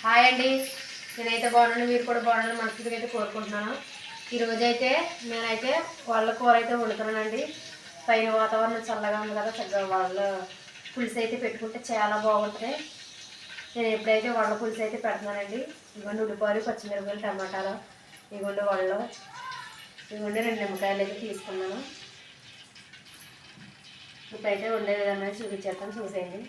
Hi అండి, నేనైతే బాగున్నాను. మీరు కూడా బాగున్నాను మనసుకి అయితే కోరుకుంటున్నాను. ఈరోజైతే నేనైతే వాళ్ళ కూర అయితే వండుతున్నానండి. పైన వాతావరణం చల్లగా ఉంది కదా, చక్కగా వాళ్ళ పులుసు అయితే పెట్టుకుంటే చాలా బాగుంటుంది. నేను ఎప్పుడైతే వాళ్ళ పులుసు అయితే పెడుతున్నానండి. ఇవ్వండి ఉల్లిపాయలు, పచ్చిమిరపకాయలు, టమాటాలు, ఇవ్వండి వాళ్ళు, ఇవ్వండి 2 నిమ్మకాయలు అయితే తీసుకున్నాను. ఇప్పుడైతే వండే విధానం చూపించేస్తాను, చూసేయండి.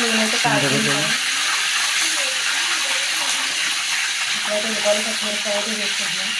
నేనైతే కాల్చుకుంటాను. ఇప్పుడైతే ఉల్లిపాయలు, పచ్చిమిరపకాయ అయితే వేసుకుంటున్నాను.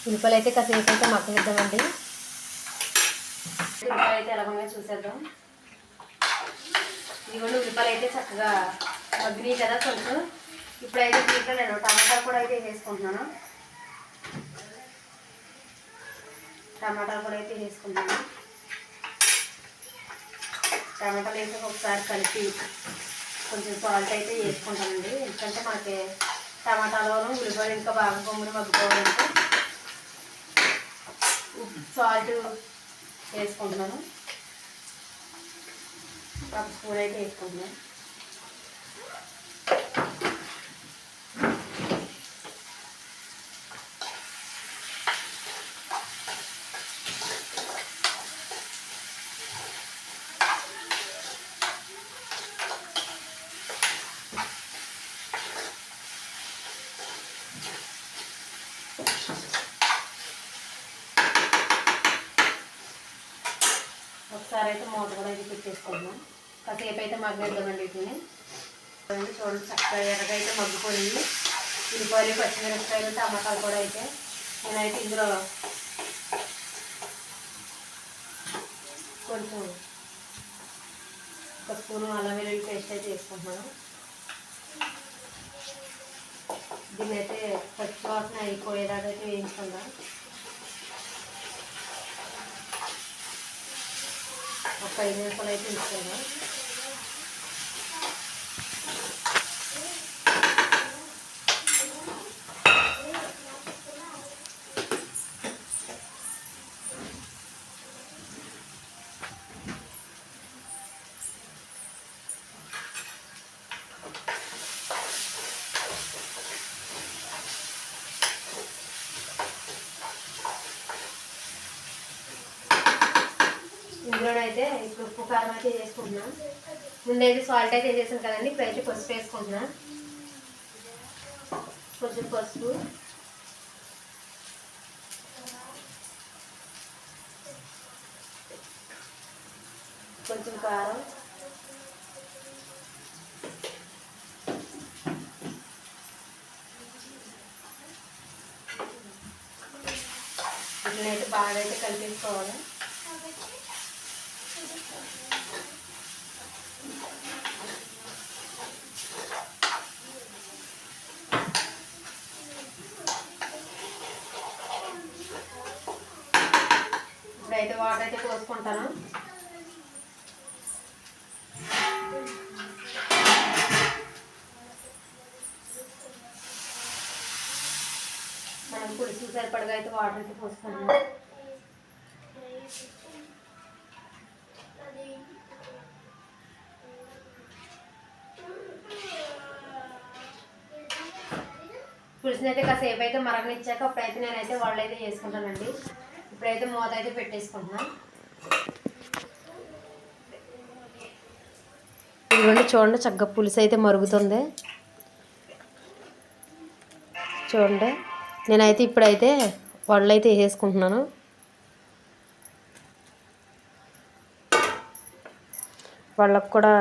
ఉల్లిపాయలు అయితే కాసేపు అయితే మగ్గనిద్దామండి. ఉల్లిపాయలు అయితే ఎలాగో చూసేద్దాం. ఇదిగోండి ఉల్లిపాయలు అయితే చక్కగా మగ్గినాయి కదా కొంచెం. ఇప్పుడైతే దీంట్లో నేను టమాటాలు కూడా అయితే వేసుకుంటున్నాను. టమాటాలు వేసి ఒకసారి కలిపి కొంచెం సాల్ట్ అయితే వేసుకుంటానండి. ఎందుకంటే మనకి టమాటాలోను ఉల్లిపాయలు ఇంకా బాగా కొమ్ములు మగ్గిపోవాలంటే సాల్ట్ వేసుకుంటున్నాను. 1 స్పూన్ అయితే వేసుకుంటున్నాను. ఒకసారి అయితే మూత కూడా అయితే పెట్టేసుకుంటున్నాం. కాసేపు అయితే మగ్గనిద్దామండి. వీటిని చూడండి చక్కగా ఎర్రగా అయితే మగ్గిపోయింది. ఉల్లిపాయలు, పచ్చిమిరపకాయలు, టమాటాలు కూడా అయితే నేనైతే ఇందులో కొంచెం 1 స్పూను అల్లం వెల్లుల్లి పేస్ట్ అయితే వేసుకుంటున్నాను. దీన్ని అయితే పచ్చి వాసన అయిపోయేదాకా అయితే వేయించుకుందాం. ఒక 5 నిమిషాలు అయితే ఉంచుకుందాం. ఇందులోనైతే ఇప్పుడు ఉప్పు కారం అయితే వేసుకుంటున్నాను. ముందైతే సాల్ట్ అయితే వేసాను కదండి. ఇప్పుడైతే పసుపు వేసుకుంటున్నాను. కొంచెం పసుపు, కొంచెం కారం, వీటినైతే బాగా అయితే కలిపేసుకోవాలి. ఇప్పుడైతే వాటర్ అయితే పోసుకుంటాను. మనం పులుసు సరిపడగా అయితే వాటర్ అయితే పోసుకుంటున్నాం. పులుసుని అయితే కాసేపు అయితే మరగనిచ్చాక అప్పుడైతే నేనైతే వాళ్ళు అయితే వేసుకుంటానండి. ఇప్పుడైతే మూత అయితే పెట్టేసుకుంటున్నాను. ఇదిగోండి చూడండి, చక్కగా పులుసు అయితే మరుగుతుంది. చూడండి, నేనైతే ఇప్పుడైతే వాళ్ళు అయితే వేసేసుకుంటున్నాను. వాళ్ళకు కూడా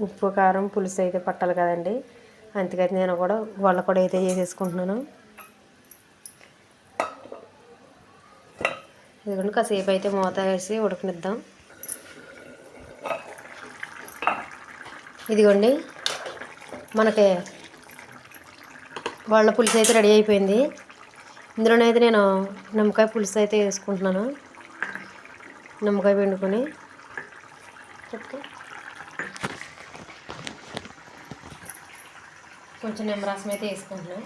ఉప్పు కారం పులుసు అయితే పట్టాలి కదండి, అందుకైతే నేను కూడా వాళ్ళకు కూడా అయితే వేసేసుకుంటున్నాను. ఇదిగోండి కాసేపు అయితే మూత వేసి ఉడకనిద్దాం. ఇదిగోండి మనకి వాళ్ళ పులుసు అయితే రెడీ అయిపోయింది. ఇందులోనైతే నేను నిమ్మకాయ పులుసు అయితే వేసుకుంటున్నాను. నిమ్మకాయ పిండుకొని కొంచెం నిమ్మరసం అయితే వేసుకుంటున్నాను.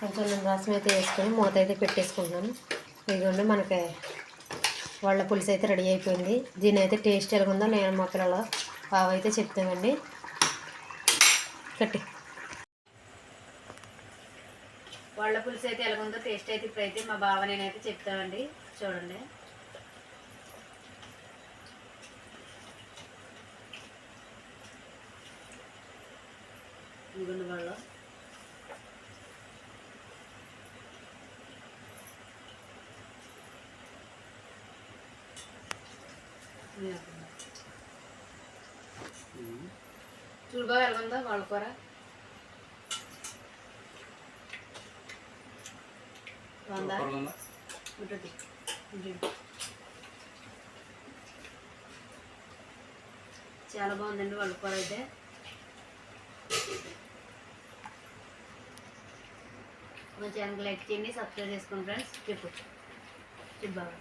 కొంచెం నిమ్మరసం అయితే వేసుకొని మూత అయితే పెట్టేసుకుంటున్నాను. ఇదిగోండి మనకి వాళ్ళ పులుసు అయితే రెడీ అయిపోయింది. దీని అయితే టేస్ట్ ఎలాగుందో నేను మా పిల్లల బావ అయితే చెప్తానండి. కట్టి వాళ్ళ పులుసు అయితే ఎలాగుందో టేస్ట్ అయితే ఇప్పుడైతే మా బావ నేనైతే చెప్తానండి. చూడండి, ఇదిగోండి వాళ్ళ చూడుగా ఎలాగుందో వాళ్ళ కూర. బాగుందా? చాలా బాగుందండి వాళ్ళ కూర అయితే. మా ఛానల్కి లైక్ చేయండి, సబ్స్క్రైబ్ చేసుకోండి ఫ్రెండ్స్. చెప్పు బాగా